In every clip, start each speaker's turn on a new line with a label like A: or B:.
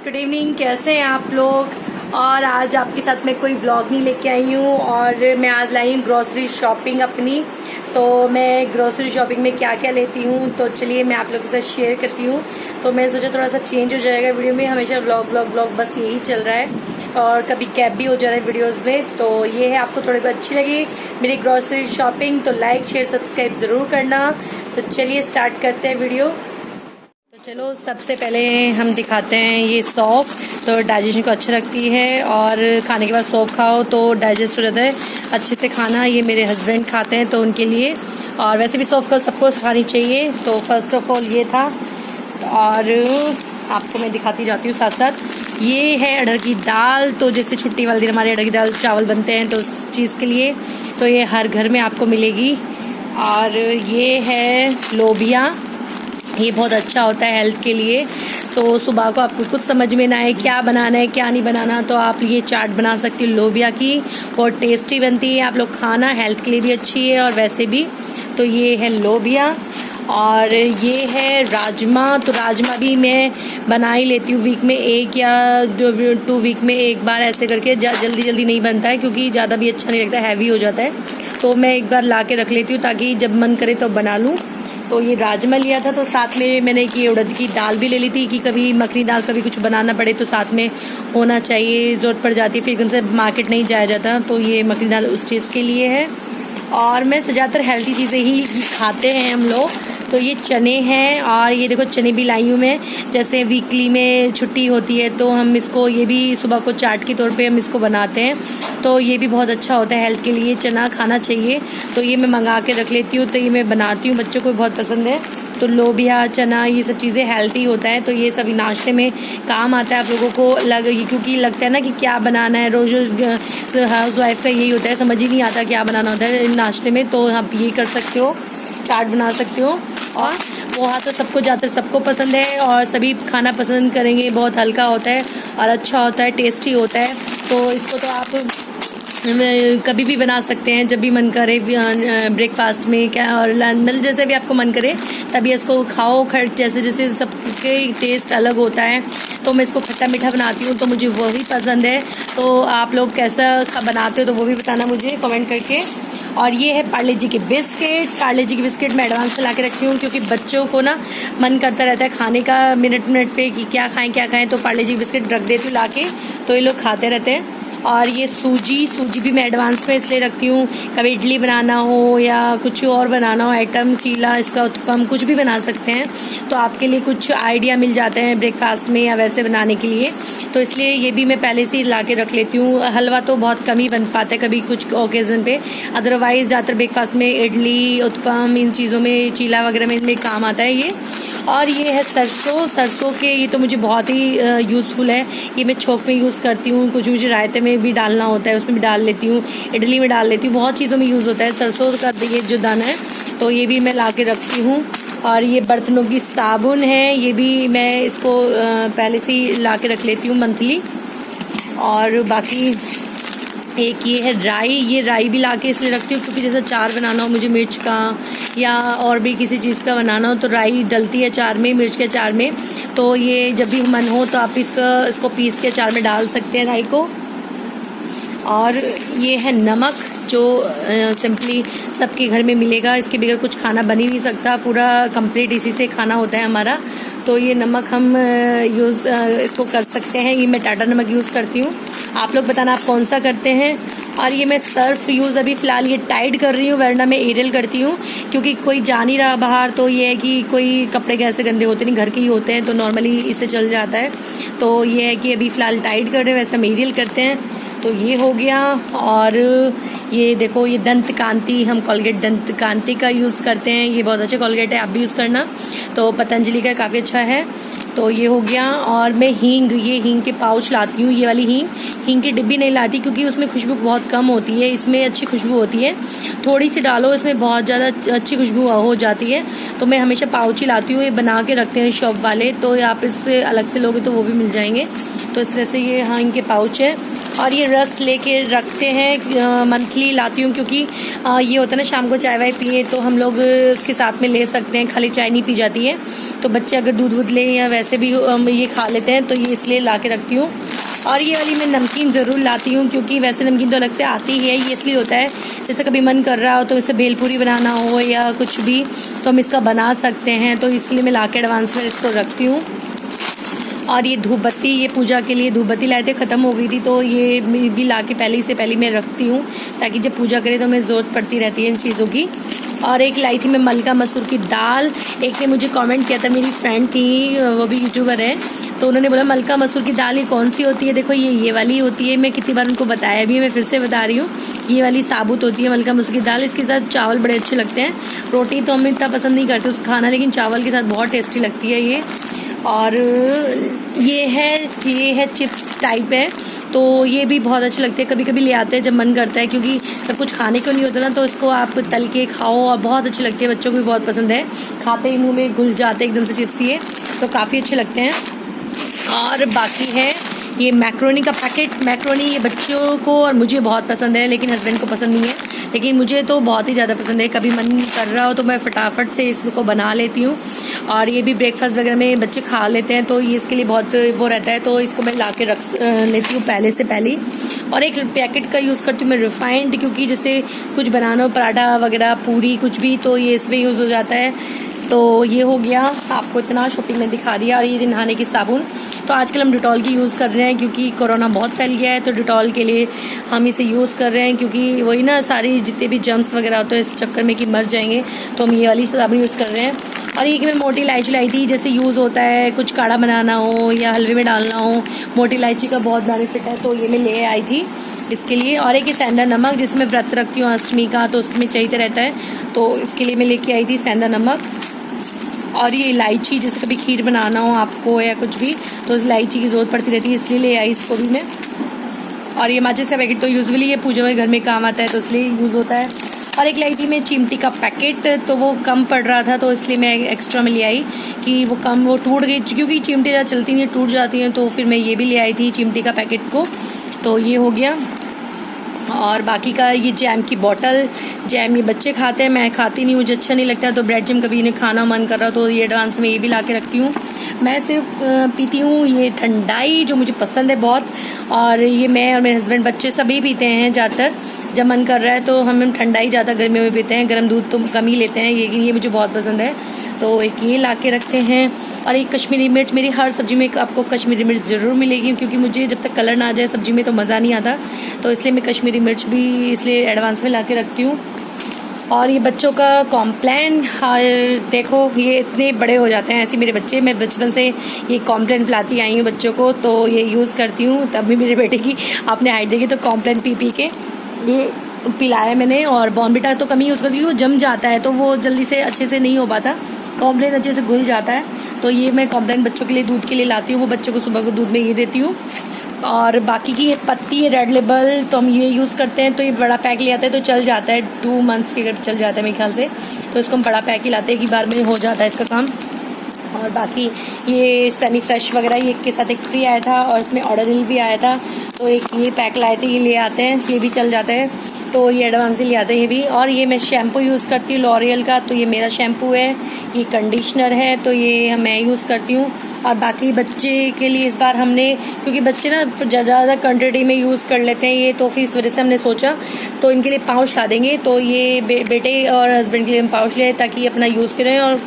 A: Good evening, कैसे हैं आप लोग। और आज आपके साथ मैं कोई ब्लॉग नहीं लेके आई हूँ और मैं आज लाई हूँ ग्रोसरी शॉपिंग अपनी। तो मैं ग्रोसरी शॉपिंग में क्या क्या लेती हूँ तो चलिए मैं आप लोगों के साथ शेयर करती हूँ। तो मैं सोचा थोड़ा सा चेंज हो जाएगा वीडियो में, हमेशा ब्लॉग बस यही चल रहा है और कभी कैब भी हो जा रहा है वीडियोज़ में। तो ये है, आपको थोड़ी बहुत अच्छी लगी मेरी ग्रोसरी शॉपिंग तो लाइक शेयर सब्सक्राइब ज़रूर करना। तो चलिए स्टार्ट करते हैं वीडियो। चलो सबसे पहले हम दिखाते हैं ये सौंफ। तो डाइजेशन को अच्छा रखती है और खाने के बाद सौंफ खाओ तो डाइजेस्ट हो जाता है अच्छे से खाना। ये मेरे हस्बैंड खाते हैं तो उनके लिए, और वैसे भी सौंफ को सबको खानी चाहिए। तो फर्स्ट ऑफ ऑल ये था, और आपको मैं दिखाती जाती हूँ साथ साथ। ये है अरहर की दाल। तो जैसे छुट्टी वाले दिन हमारे अरहर की दाल चावल बनते हैं तो उस चीज़ के लिए तो ये हर घर में आपको मिलेगी। और ये है लोबिया, ये बहुत अच्छा होता है हेल्थ के लिए। तो सुबह को आपको कुछ समझ में ना आए क्या बनाना है क्या नहीं बनाना तो आप ये चाट बना सकती हो लोबिया की, बहुत टेस्टी बनती है। आप लोग खाना, हेल्थ के लिए भी अच्छी है और वैसे भी। तो ये है लोबिया। और ये है राजमा। तो राजमा भी मैं बना ही लेती हूँ वीक में एक या 2 वीक में एक बार, ऐसे करके। जल्दी नहीं बनता है क्योंकि ज़्यादा भी अच्छा नहीं लगता, हैवी हो जाता है। तो मैं एक बार ला के रख लेती हूँ ताकि जब मन करे तो बना लूँ। तो ये राजमा लिया था, तो साथ में मैंने ये उड़द की दाल भी ले ली थी कि कभी मखनी दाल कभी कुछ बनाना पड़े तो साथ में होना चाहिए, ज़रूरत पड़ जाती है, फिर उनसे मार्केट नहीं जाया जाता। तो ये मखनी दाल उस चीज़ के लिए है। और मैं ज़्यादातर हेल्थी चीज़ें ही खाते हैं हम लोग। तो ये चने हैं, और ये देखो चने भी लाई हूँ मैं। जैसे वीकली में छुट्टी होती है तो हम इसको, ये भी सुबह को चाट के तौर पे हम इसको बनाते हैं। तो ये भी बहुत अच्छा होता है हेल्थ के लिए, चना खाना चाहिए। तो ये मैं मंगा के रख लेती हूँ, तो ये मैं बनाती हूँ, बच्चों को बहुत पसंद है। तो लोबिया, चना, ये सब चीज़ें हेल्थी होता है तो ये सभी नाश्ते में काम आता है आप लोगों को। क्योंकि लगता है ना कि क्या बनाना है, रोज़ हाउस वाइफ का यही होता है, समझ ही नहीं आता क्या बनाना होता है नाश्ते में। तो आप ये कर सकते हो, चाट बना सकते हो। और पोहा तो सबको ज़्यादातर सबको पसंद है और सभी खाना पसंद करेंगे, बहुत हल्का होता है और अच्छा होता है, टेस्टी होता है। तो इसको तो आप कभी भी बना सकते हैं, जब भी मन करे, ब्रेकफास्ट में क्या, और मतलब जैसे भी आपको मन करे तभी इसको खाओ। जैसे जैसे सबके टेस्ट अलग होता है। तो मैं इसको खट्टा मीठा बनाती हूँ तो मुझे वो भी पसंद है। तो आप लोग कैसा बनाते हो तो वो भी बताना मुझे कमेंट करके। और ये है पार्ले जी के बिस्किट। पार्ले जी के बिस्किट मैं एडवांस में ला के रखी हूँ क्योंकि बच्चों को ना मन करता रहता है खाने का मिनट पे कि क्या खाएं। तो पार्ले जी के बिस्किट रख देती हूँ ला के, तो ये लोग खाते रहते हैं। और ये सूजी भी मैं एडवांस में इसलिए रखती हूँ, कभी इडली बनाना हो या कुछ और बनाना हो आइटम, चीला, इसका उत्पम, कुछ भी बना सकते हैं। तो आपके लिए कुछ आइडिया मिल जाते हैं ब्रेकफास्ट में या वैसे बनाने के लिए। तो इसलिए ये भी मैं पहले से ही ला के रख लेती हूँ। हलवा तो बहुत कम ही बन पाता है कभी कुछ ओकेजन पे, अदरवाइज ज़्यादातर ब्रेकफास्ट में इडली, उत्पम, इन चीज़ों में, चीला वगैरह में इनमें काम आता है ये। और ये है सरसों के, ये तो मुझे बहुत ही यूज़फुल है। ये मैं छोंक में यूज़ करती हूँ, कुछ मुझे रायते में भी डालना होता है उसमें भी डाल लेती हूँ, इडली में डाल लेती हूँ, बहुत चीज़ों में यूज़ होता है सरसों का ये जो दाना है। तो ये भी मैं ला के रखती हूँ। और ये बर्तनों की साबुन है, ये भी मैं इसको पहले से ही ला के रख लेती हूँ मंथली। और बाकी एक ये है राई, ये राई भी ला के इसलिए रखती हूँ क्योंकि जैसे चार बनाना हो मुझे मिर्च का या और भी किसी चीज़ का बनाना हो तो राई डलती है अचार में, मिर्च के अचार में। तो ये जब भी मन हो तो आप इसको पीस के अचार में डाल सकते हैं राई को। और ये है नमक, जो सिंपली सबके घर में मिलेगा, इसके बगैर कुछ खाना बन ही नहीं सकता, पूरा कंप्लीट इसी से खाना होता है हमारा। तो ये नमक हम यूज़ इसको कर सकते हैं, ये मैं टाटा नमक यूज़ करती हूँ, आप लोग बताना आप कौन सा करते हैं। और ये मैं सर्फ यूज़ अभी फ़िलहाल ये टाइड कर रही हूँ, वरना मैं एरियल करती हूँ क्योंकि कोई जा नहीं रहा बाहर। तो ये है कि कोई कपड़े कैसे गंदे होते नहीं, घर के ही होते हैं तो नॉर्मली इससे चल जाता है। तो ये है कि अभी फ़िलहाल टाइड कर रहे हैं, वैसे हम एरियल करते हैं। तो ये हो गया। और ये देखो, ये दंत कांति, हम कोलगेट दंत कांति का यूज़ करते हैं, ये बहुत अच्छा कोलगेट है, आप भी यूज़ करना। तो पतंजलि का काफ़ी अच्छा है। तो ये हो गया। और मैं ये हींग के पाउच लाती हूँ, ये वाली हींग की डिब्बी नहीं लाती क्योंकि उसमें खुशबू बहुत कम होती है, इसमें अच्छी खुशबू होती है। थोड़ी सी डालो, इसमें बहुत ज़्यादा अच्छी खुशबू हो जाती है। तो मैं हमेशा पाउच ही लाती हूँ, ये बना के रखते हैं शॉप वाले, तो आप इससे अलग से लोगे तो वो भी मिल जाएंगे। तो इस तरह से ये हींग के पाउच है। और ये रस लेके रखते हैं, मंथली लाती हूँ क्योंकि ये होता है ना, शाम को चाय वाय पिए तो हम लोग उसके साथ में ले सकते हैं, खाली चाय नहीं पी जाती है। तो बच्चे अगर दूध वूध लें या वैसे भी ये खा लेते हैं, तो ये इसलिए ला के रखती हूँ। और ये वाली मैं नमकीन ज़रूर लाती हूँ क्योंकि वैसे नमकीन तो अलग से आती है, ये इसलिए होता है जैसे कभी मन कर रहा हो तो इसे भेलपूरी बनाना हो या कुछ भी तो हम इसका बना सकते हैं, तो इसलिए मैं ला के एडवांस में इसको रखती हूँ। और ये धूप बत्ती, ये पूजा के लिए धूप बत्ती लाए थे, ख़त्म हो गई थी, तो ये भी ला के पहले मैं रखती हूँ ताकि जब पूजा करें तो हमें ज़रूरत पड़ती रहती है इन चीज़ों की। और एक लाई थी मैं मलका मसूर की दाल। एक ने मुझे कमेंट किया था, मेरी फ्रेंड थी, वो भी यूट्यूबर है, तो उन्होंने बोला मलका मसूर की दाल ये कौन सी होती है। देखो ये वाली होती है, मैं कितनी बार उनको बताया भी है, मैं फिर से बता रही हूँ, ये वाली साबुत होती है मलका मसूर की दाल। इसके साथ चावल बड़े अच्छे लगते हैं, रोटी तो हम इतना पसंद नहीं करते उसको खाना, लेकिन चावल के साथ बहुत टेस्टी लगती है ये। और ये है चिप्स टाइप है, तो ये भी बहुत अच्छे लगते हैं, कभी कभी ले आते हैं जब मन करता है, क्योंकि सब कुछ खाने को नहीं होता ना, तो इसको आप तल के खाओ और बहुत अच्छे लगते हैं, बच्चों को भी बहुत पसंद है, खाते ही मुंह में घुल जाते हैं एकदम से चिप्स ये, तो काफ़ी अच्छे लगते हैं। और बाकी है ये मैक्रोनी का पैकेट। मैक्रोनी ये बच्चों को और मुझे बहुत पसंद है, लेकिन हस्बैंड को पसंद नहीं है, लेकिन मुझे तो बहुत ही ज़्यादा पसंद है। कभी मन कर रहा हो तो मैं फटाफट से इसको बना लेती हूँ, और ये भी ब्रेकफास्ट वगैरह में बच्चे खा लेते हैं, तो ये इसके लिए बहुत वो रहता है, तो इसको मैं ला के रख लेती हूँ पहले से पहले। और एक पैकेट का यूज़ करती हूँ मैं रिफाइंड, क्योंकि जैसे कुछ बनाना हो, पराठा वगैरह, पूरी, कुछ भी, तो ये इसमें यूज़ हो जाता है। तो ये हो गया, आपको इतना शॉपिंग में दिखा दिया। और ये नहाने की साबुन, तो आजकल हम डिटॉल की यूज़ कर रहे हैं क्योंकि कोरोना बहुत फैल गया है, तो डिटॉल के लिए हम इसे यूज़ कर रहे हैं, क्योंकि वही ना, सारी जितने भी जर्म्स वगैरह होते हैं इस चक्कर में कि मर जाएंगे, तो हम ये वाली साबुन यूज़ कर रहे हैं। और ये कि मैं मोटी इलायची लाई थी, जैसे यूज़ होता है कुछ काढ़ा बनाना हो या हलवे में डालना हो, मोटी इलायची का बहुत बेनिफिट है, तो ये मैं ले आई थी इसके लिए। और एक सेंधा नमक, जिसमें व्रत रखती हूँ अष्टमी का, तो उसमें चाहिए रहता है, तो इसके लिए मैं लेके आई थी सेंधा नमक। और ये इलायची, जैसे कभी खीर बनाना हो आपको या कुछ भी, तो इलायची की ज़रूरत पड़ती रहती है, इसलिए ले आई इसको भी मैं। और ये माचिस का पैकेट, तो यूजुअली ये पूजा में घर में काम आता है, तो इसलिए यूज़ होता है। और एक लाई थी मैं चिमटी का पैकेट, तो वो कम पड़ रहा था, तो इसलिए मैं एक्स्ट्रा में ले आई कि वो टूट गई, क्योंकि चिमटी ज़्यादा चलती नहीं, टूट जाती हैं, तो फिर मैं ये भी ले आई थी चिमटी का पैकेट को। तो ये हो गया। और बाकी का ये जैम की बोतल, जैम ये बच्चे खाते हैं, मैं खाती नहीं, मुझे अच्छा नहीं लगता, तो ब्रेड जैम कभी इन्हें खाना मन कर रहा तो ये एडवांस में ये भी ला के रखती हूँ। मैं सिर्फ पीती हूँ ये ठंडाई, जो मुझे पसंद है बहुत, और ये मैं और मेरे हस्बैंड बच्चे सभी पीते हैं ज़्यादातर, जब मन कर रहा है तो हम ठंडाई ज़्यादा गर्मियों में पीते हैं, गर्म दूध तो कम ही लेते हैं, लेकिन ये मुझे बहुत पसंद है, तो एक ये ला के रखते हैं। और एक कश्मीरी मिर्च, मेरी हर सब्जी में आपको कश्मीरी मिर्च ज़रूर मिलेगी, क्योंकि मुझे जब तक कलर ना आ जाए सब्जी में तो मज़ा नहीं आता, तो इसलिए मैं कश्मीरी मिर्च भी इसलिए एडवांस में ला के रखती हूँ। और ये बच्चों का कॉम्प्लान, देखो ये इतने बड़े हो जाते हैं ऐसे मेरे बच्चे, मैं बचपन से ये कॉम्प्लान पिलाती आई हूँ बच्चों को, तो ये यूज़ करती हूँ। तब भी मेरे बेटे की आपने हाइट देखी, तो कॉम्प्लान पी के ये पिलाया मैंने। और बॉर्नविटा तो कम ही यूज़ करती हूँ, जम जाता है तो वो जल्दी से अच्छे से नहीं हो पाता, कॉम्प्लान अच्छे से घुल जाता है, तो ये मैं कॉम्प्लान बच्चों के लिए दूध के लिए लाती हूँ, वो बच्चों को सुबह को दूध में ये देती हूँ। और बाकी की ये पत्ती है रेड लेबल, तो हम ये यूज़ करते हैं, तो ये बड़ा पैक ले आता है, तो चल जाता है 2 मंथ्स के चल जाता है मेरे ख्याल से, तो इसको हम बड़ा पैक ही लाते हैं, एक बार में हो जाता है इसका काम। और बाकी ये सनी फ्रेश वगैरह, ये के साथ एक फ्री आया था, और इसमें ऑर्डर भी आया था, तो एक ये पैक लाए थे, ये ले आते हैं, ये भी चल जाता है, तो ये एडवांस ही ले आते हैं ये भी। और ये मैं शैम्पू यूज़ करती हूँ लॉरियल का, तो ये मेरा शैम्पू है, ये कंडीशनर है, तो ये मैं यूज़ करती हूँ। और बाकी बच्चे के लिए इस बार हमने, क्योंकि बच्चे ना ज़्यादा क्वान्टिटी में यूज़ कर लेते हैं ये, तो फिर इस वजह से हमने सोचा तो इनके लिए पाउच ला देंगे, तो ये बेटे और हस्बैंड के लिए हम पाउच ले, ताकि अपना यूज़ करें और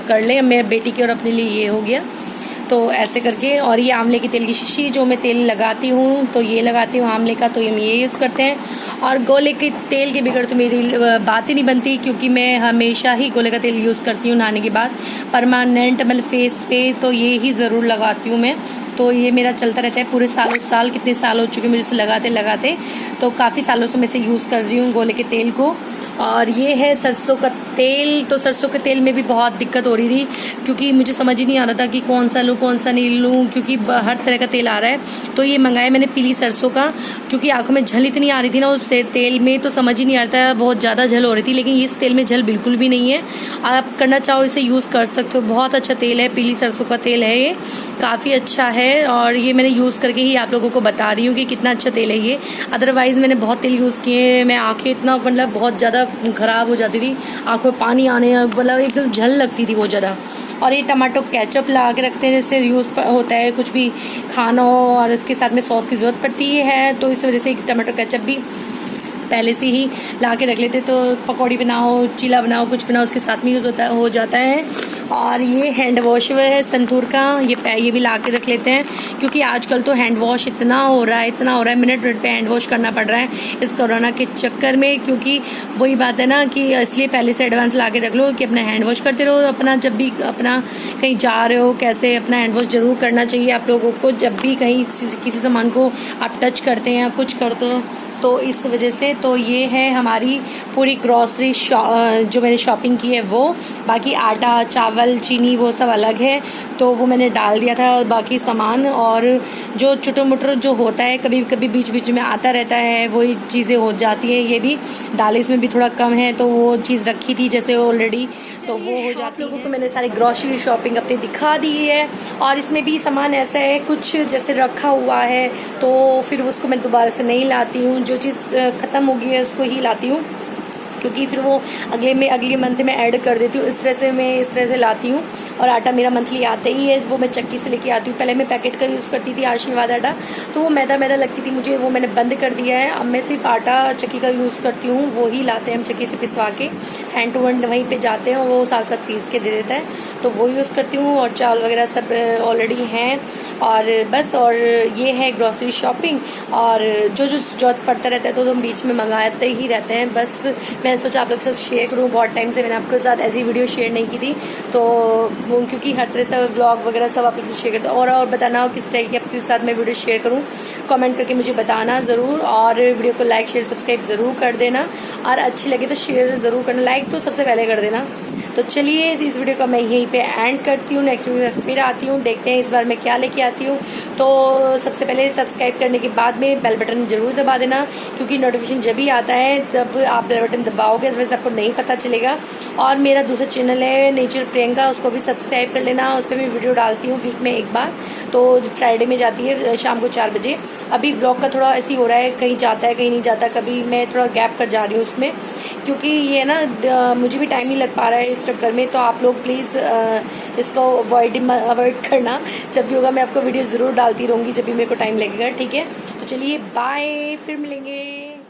A: कर लें, मेरे बेटी के और अपने लिए ये हो गया, तो ऐसे करके। और ये आंवले की तेल की शीशी, जो मैं तेल लगाती हूँ, तो ये लगाती हूँ आंवले का, तो ये यूज़ करते हैं। और गोले के तेल के बिगड़ तो मेरी बात ही नहीं बनती, क्योंकि मैं हमेशा ही गोले का तेल यूज़ करती हूँ नहाने के बाद, परमानेंट, मतलब फेस पे, तो ये ही ज़रूर लगाती हूँ मैं, तो ये मेरा चलता रहता है पूरे साल कितने साल हो चुके मुझे इसे लगाते, तो काफ़ी सालों से मैं इसे यूज़ कर रही हूँ गोले के तेल को। और ये है सरसों का तेल तो सरसों के तेल में भी बहुत दिक्कत हो रही थी, क्योंकि मुझे समझ ही नहीं आ रहा था कि कौन सा लूँ कौन सा नहीं लूँ, क्योंकि हर तरह का तेल आ रहा है। तो ये मंगाया मैंने पीली सरसों का, क्योंकि आंखों में झल इतनी आ रही थी ना उस तेल में, तो समझ ही नहीं आता है, बहुत ज़्यादा झल हो रही थी। लेकिन इस तेल में झल बिल्कुल भी नहीं है, आप करना चाहो इसे यूज़ कर सकते हो। बहुत अच्छा तेल है, पीली सरसों का तेल है, ये काफ़ी अच्छा है। और ये मैंने यूज़ करके ही आप लोगों को बता रही हूँ कि कितना अच्छा तेल है ये। अदरवाइज़ मैंने बहुत तेल यूज़ किए, मैं आँखें इतना मतलब बहुत ज़्यादा ख़राब हो जाती थी, आँखों में पानी आने, मतलब एकदम झल लगती थी बहुत ज़्यादा। और ये टमाटो केचप ला के रखते हैं, जैसे यूज़ होता है कुछ भी खाना हो और उसके साथ में सॉस की ज़रूरत पड़ती है, तो इस वजह से टमाटो केचप भी पहले से ही ला के रख लेते। तो पकौड़ी बनाओ, चीला बनाओ, कुछ बनाओ, उसके साथ में यूज़ हो जाता है। और ये हैंड वॉश है संतूर का, ये भी ला के रख लेते हैं, क्योंकि आजकल तो हैंड वॉश इतना हो रहा है, मिनट मिनट पे हैंड वॉश करना पड़ रहा है इस कोरोना के चक्कर में। क्योंकि वही बात है ना कि इसलिए पहले से एडवांस ला के रख लो कि अपना हैंड वॉश करते रहो। अपना जब भी अपना कहीं जा रहे हो, कैसे अपना हैंड वॉश जरूर करना चाहिए आप लोगों को, जब भी कहीं किसी सामान को आप टच करते हैं या कुछ करते हो। तो इस वजह से तो ये है हमारी पूरी ग्रॉसरी जो मैंने शॉपिंग की है वो। बाकी आटा, चावल, चीनी वो सब अलग है, तो वो मैंने डाल दिया था बाकी सामान। और जो चुटर मुटर जो होता है कभी कभी बीच बीच में आता रहता है, वही चीज़ें हो जाती हैं। ये भी दाल इसमें भी थोड़ा कम है, तो वो चीज़ रखी थी जैसे ऑलरेडी, तो वो हो जाती है। आप लोगों को मैंने सारी ग्रॉसरी शॉपिंग अपनी दिखा दी है। और इसमें भी सामान ऐसा है कुछ जैसे रखा हुआ है, तो फिर उसको मैं दोबारा से नहीं लाती हूँ, जो चीज़ ख़त्म हो गई है उसको ही लाती हूँ, क्योंकि फिर वो अगले मंथ में ऐड कर देती हूँ। इस तरह से लाती हूँ। और आटा मेरा मंथली आता ही है, वो मैं चक्की से लेके आती हूँ। पहले मैं पैकेट का यूज़ करती थी आशीर्वाद आटा, तो वो मैदा लगती थी मुझे, वो मैंने बंद कर दिया है। अब मैं सिर्फ आटा चक्की का यूज़ करती हूँ, वो ही लाते हैं हम चक्की से पिसवा के, हैंड टू हैंड वहीं पे जाते हैं, वो साथ साथ पीस के दे देता है, तो वो यूज़ करती हूँ। और चावल वगैरह सब ऑलरेडी हैं, और बस। और ये है ग्रॉसरी शॉपिंग। और जो जरूरत पड़ता रहता है तो हम बीच में मंगाते ही रहते हैं। बस मैंने सोचा आप लोग के साथ शेयर करूँ, बहुत टाइम से मैंने आपके साथ ऐसी वीडियो शेयर नहीं की थी, तो क्योंकि हर तरह से व्लॉग वगैरह सब आप लोग से शेयर करते हैं। और बताना हो किस टाइप की आपके साथ मैं वीडियो शेयर करूँ, कमेंट करके मुझे बताना ज़रूर। और वीडियो को लाइक शेयर सब्सक्राइब ज़रूर कर देना, और अच्छी लगे तो शेयर ज़रूर करना, लाइक तो सबसे पहले कर देना। तो चलिए इस वीडियो का मैं यहीं पे एंड करती हूँ, नेक्स्ट वीडियो में फिर आती हूँ, देखते हैं इस बार मैं क्या लेके आती हूँ। तो सबसे पहले सब्सक्राइब करने के बाद में बेल बटन जरूर दबा देना, क्योंकि नोटिफिकेशन जब भी आता है तब आप बेल बटन दबाओगे, वैसे आपको नहीं पता चलेगा। और मेरा दूसरा चैनल है नेचर प्रियंका, उसको भी सब्सक्राइब कर लेना, उस पर मैं वीडियो डालती हूँ वीक में एक बार, तो फ्राइडे में जाती है शाम को 4 बजे। अभी ब्लॉग का थोड़ा ऐसे ही हो रहा है, कहीं जाता है कहीं नहीं जाता, कभी मैं थोड़ा गैप कर जा रही हूँ उसमें, क्योंकि ये ना मुझे भी टाइम नहीं लग पा रहा है इस चक्कर में। तो आप लोग प्लीज़ इसको अवॉइड करना, जब भी होगा मैं आपको वीडियो ज़रूर डालती रहूँगी जब भी मेरे को टाइम लगेगा, ठीक है। तो चलिए बाय, फिर मिलेंगे।